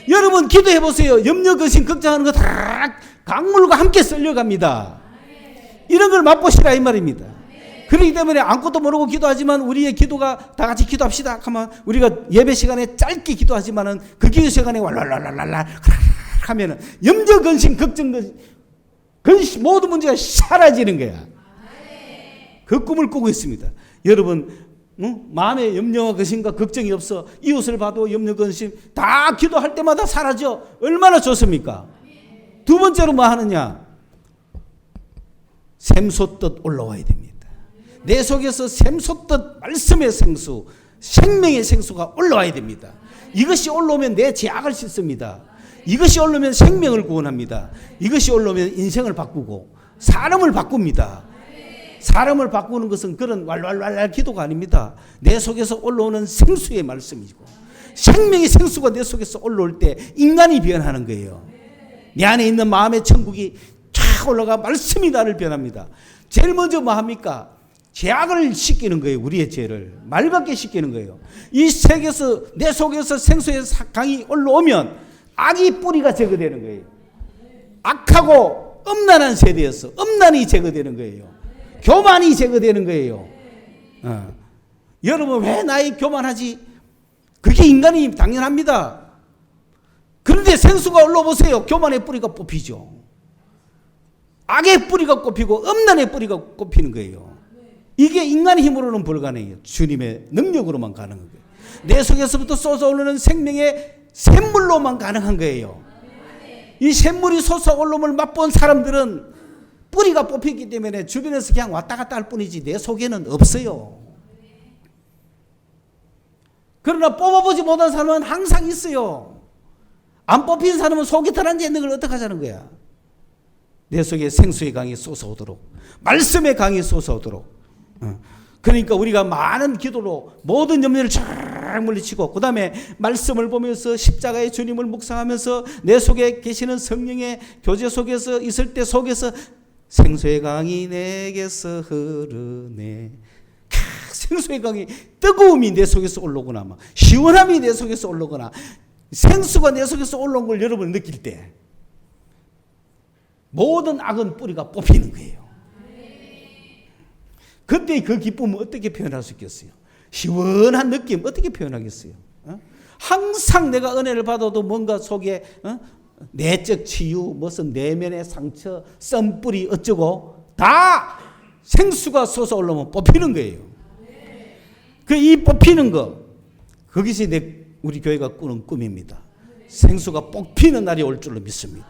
여러분 기도해 보세요. 염려, 근심, 걱정하는 거 다 강물과 함께 썰려갑니다. 이런 걸 맛보시라 이 말입니다. 그렇기 때문에 아무것도 모르고 기도하지만 우리의 기도가 다 같이 기도합시다 하면 우리가 예배 시간에 짧게 기도하지만은 그 기도 시간에 왈랄랄랄랄 하면은 염려, 근심, 걱정, 근심 모든 문제가 사라지는 거야. 그 꿈을 꾸고 있습니다. 여러분 마음에 염려와 근심과 걱정이 없어 이웃을 봐도 염려, 근심 다 기도할 때마다 사라져. 얼마나 좋습니까? 두 번째로 뭐 하느냐? 샘솟듯 올라와야 됩니다. 내 속에서 샘솟듯 말씀의 생수, 생명의 생수가 올라와야 됩니다. 이것이 올라오면 내 죄악을 씻습니다. 이것이 올라오면 생명을 구원합니다. 이것이 올라오면 인생을 바꾸고 사람을 바꿉니다. 사람을 바꾸는 것은 그런 왈왈왈 기도가 아닙니다. 내 속에서 올라오는 생수의 말씀이고 생명의 생수가 내 속에서 올라올 때 인간이 변하는 거예요. 내 안에 있는 마음의 천국이 쫙 올라가 말씀이 나를 변합니다. 제일 먼저 뭐 합니까? 죄악을 씻기는 거예요. 우리의 죄를 맑게 씻기는 거예요. 이 세계에서 내 속에서 생수의 강이 올라오면 악이 뿌리가 제거되는 거예요. 악하고 음란한 세대에서 음란이 제거되는 거예요. 교만이 제거되는 거예요. 여러분 왜 나이 교만하지? 그게 인간이 당연합니다. 그런데 생수가 올라오세요. 교만의 뿌리가 뽑히죠. 악의 뿌리가 꼽히고 음란의 뿌리가 꼽히는 거예요. 이게 인간의 힘으로는 불가능해요. 주님의 능력으로만 가능한 거예요. 내 속에서부터 솟아오르는 생명의 샘물로만 가능한 거예요. 이 샘물이 솟아올름을 맛본 사람들은 뿌리가 뽑혔기 때문에 주변에서 그냥 왔다 갔다 할 뿐이지 내 속에는 없어요. 그러나 뽑아보지 못한 사람은 항상 있어요. 안 뽑힌 사람은 속이 덜 있는 걸 어떻게 하자는 거야? 내 속에 생수의 강이 솟아오도록, 말씀의 강이 솟아오도록. 그러니까 우리가 많은 기도로 모든 염려를 쫙 물리치고 그 다음에 말씀을 보면서 십자가의 주님을 묵상하면서 내 속에 계시는 성령의 교제 속에서 있을 때 속에서 생수의 강이 내게서 흐르네. 생수의 강이 뜨거움이 내 속에서 올라오거나 막 시원함이 내 속에서 올라오거나 생수가 내 속에서 올라온 걸 여러분 느낄 때 모든 악은 뿌리가 뽑히는 거예요. 그때 그 기쁨을 어떻게 표현할 수 있겠어요? 시원한 느낌 어떻게 표현하겠어요? 항상 내가 은혜를 받아도 뭔가 속에 내적 치유, 무슨 내면의 상처, 썸뿌리 어쩌고 다 생수가 솟아올라오면 뽑히는 거예요. 그 이 뽑히는 거 그것이 우리 교회가 꾸는 꿈입니다. 생수가 뽑히는 날이 올 줄로 믿습니다.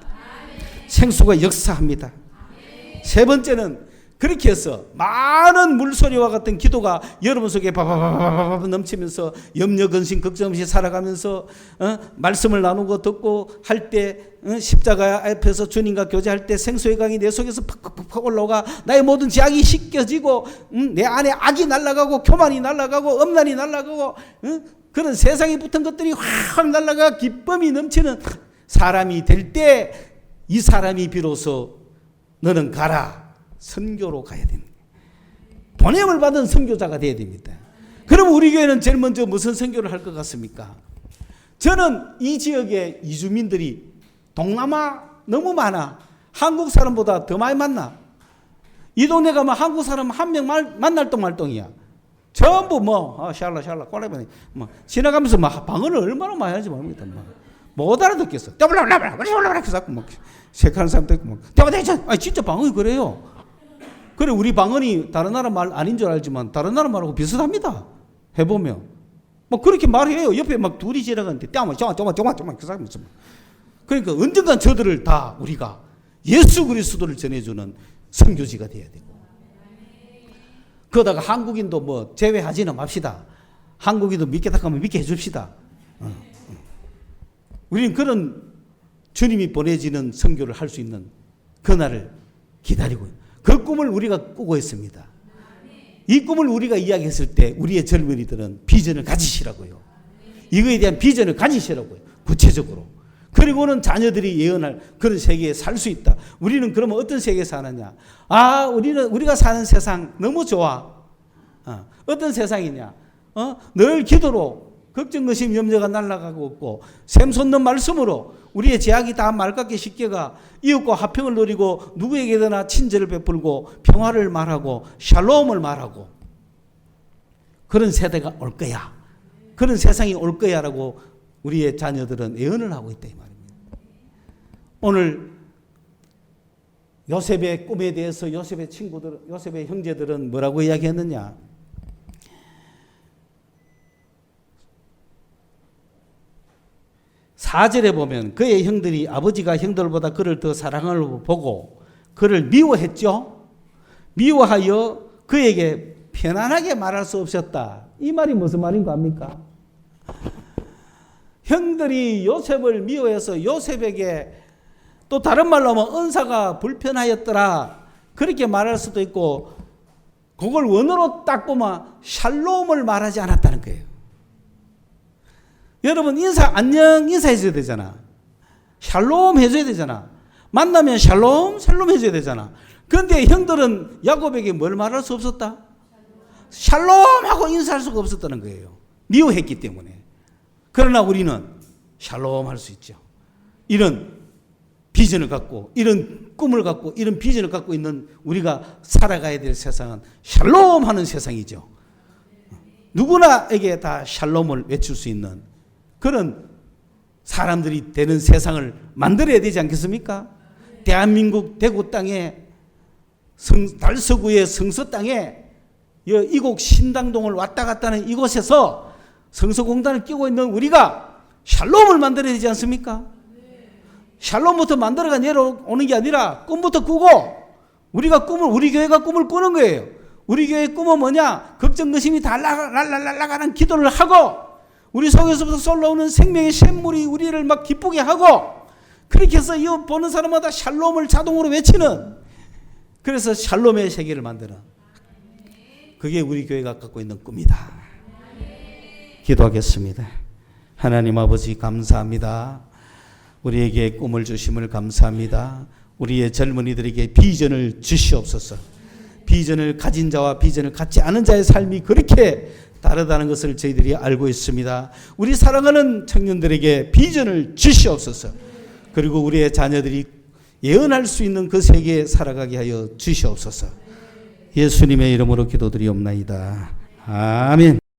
생수가 역사합니다. 세 번째는 그렇게 해서 많은 물소리와 같은 기도가 여러분 속에 바바바바바 넘치면서 염려, 근심, 걱정 없이 살아가면서 말씀을 나누고 듣고 할 때 십자가 앞에서 주님과 교제할 때 생수의 강이 내 속에서 팍팍팍 올라오가 나의 모든 죄악이 씻겨지고 내 안에 악이 날아가고 교만이 날아가고 음란이 날아가고 그런 세상에 붙은 것들이 확 날아가 기쁨이 넘치는 사람이 될 때 이 사람이 비로소 너는 가라. 선교로 가야 됩니다. 보냄을 받은 선교자가 되어야 됩니다. 그럼 우리 교회는 제일 먼저 무슨 선교를 할 것 같습니까? 저는 이 지역의 이주민들이 동남아 너무 많아. 한국 사람보다 더 많이 만나. 이 동네 가면 한국 사람 한 명 만날 동 말동이야. 전부 샬라 꼴레바니 지나가면서 방언을 얼마나 많이 하는지 모릅니다. 못 알아듣겠어. 떼블라블라블라블라블라 자꾸 색하는 사람도 있고 진짜 방언이 그래요. 그래 우리 방언이 다른 나라 말 아닌 줄 알지만 다른 나라 말하고 비슷합니다. 해보면 그렇게 말해요. 옆에 둘이 지나가는데 그 사람이 있어. 그러니까 언젠간 저들을 다 우리가 예수 그리스도를 전해주는 선교지가 돼야 되고 그러다가 한국인도 제외하지는 맙시다. 한국인도 믿겠다 하면 믿게 해줍시다. 우리는 그런 주님이 보내지는 선교를 할 수 있는 그날을 기다리고 그 꿈을 우리가 꾸고 있습니다. 이 꿈을 우리가 이야기했을 때 우리의 젊은이들은 비전을 가지시라고요. 이거에 대한 비전을 가지시라고요. 구체적으로. 그리고는 자녀들이 예언할 그런 세계에 살 수 있다. 우리는 그러면 어떤 세계에 사느냐? 우리가 사는 세상 너무 좋아. 어떤 세상이냐? 늘 기도로 걱정, 의심, 염려가 날아가고 있고 샘 솟는 말씀으로 우리의 제약이 다 맑게 쉽게가 이웃과 화평을 누리고 누구에게나 친절을 베풀고 평화를 말하고 샬롬을 말하고 그런 세대가 올 거야. 그런 세상이 올 거야라고 우리의 자녀들은 예언을 하고 있다 이 말입니다. 오늘 요셉의 꿈에 대해서 요셉의 친구들, 요셉의 형제들은 뭐라고 이야기했느냐? 4절에 보면 그의 형들이 아버지가 형들보다 그를 더 사랑하는 보고 그를 미워했죠. 미워하여 그에게 편안하게 말할 수 없었다. 이 말이 무슨 말인 거 압니까? 형들이 요셉을 미워해서 요셉에게 또 다른 말로 하면 은사가 불편하였더라. 그렇게 말할 수도 있고 그걸 원어로 딱 보면 샬롬을 말하지 않았다는 거예요. 여러분 안녕 인사해줘야 되잖아. 샬롬 해줘야 되잖아. 만나면 샬롬 해줘야 되잖아. 그런데 형들은 야곱에게 뭘 말할 수 없었다? 샬롬하고 인사할 수가 없었다는 거예요. 미워했기 때문에. 그러나 우리는 샬롬 할 수 있죠. 이런 비전을 갖고 이런 꿈을 갖고 이런 비전을 갖고 있는 우리가 살아가야 될 세상은 샬롬 하는 세상이죠. 누구나에게 다 샬롬을 외칠 수 있는 그런 사람들이 되는 세상을 만들어야 되지 않겠습니까? 대한민국 대구 땅에 달서구의 성서 땅에 이곡 신당동을 왔다 갔다 하는 이곳에서 성서공단을 끼고 있는 우리가 샬롬을 만들어야 되지 않습니까? 샬롬부터 만들어가 내려오는 게 아니라 꿈부터 꾸고 우리 교회가 꿈을 꾸는 거예요. 우리 교회의 꿈은 뭐냐? 걱정, 의심이 다 날아가는 기도를 하고 우리 속에서부터 쏠라오는 생명의 샘물이 우리를 막 기쁘게 하고 그렇게 해서 이 보는 사람마다 샬롬을 자동으로 외치는 그래서 샬롬의 세계를 만드는 그게 우리 교회가 갖고 있는 꿈이다. 기도하겠습니다. 하나님 아버지 감사합니다. 우리에게 꿈을 주심을 감사합니다. 우리의 젊은이들에게 비전을 주시옵소서. 비전을 가진 자와 비전을 갖지 않은 자의 삶이 그렇게 다르다는 것을 저희들이 알고 있습니다. 우리 사랑하는 청년들에게 비전을 주시옵소서. 그리고 우리의 자녀들이 예언할 수 있는 그 세계에 살아가게 하여 주시옵소서. 예수님의 이름으로 기도드리옵나이다. 아멘.